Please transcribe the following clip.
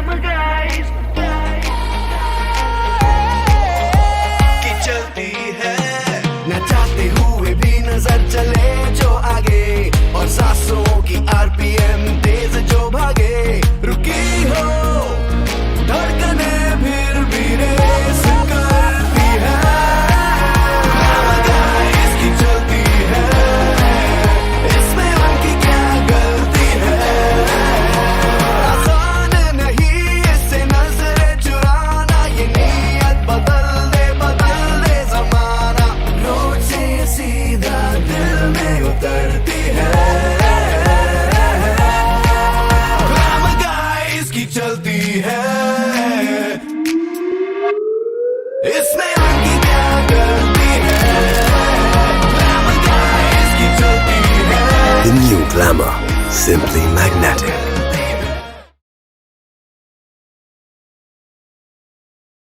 Glamour guys की चलती है न चाहते हुए भी नजर चले जो आगे और सांसों की आरपीएम तेज जो भागे रुकी हो धड़कने फिर भी रेस करती है Glamour guys की चलती है इसमें उनकी क्या गलती है आसान नहीं इससे नजरें चुराना ये नीयत बदल दे जमाना रोड से सीधा दिल में उतरती है Glamour guys की चलती है इसमें उनकी क्या गलती है Glamour guys की चलती है The new Glamour, simply magnetic.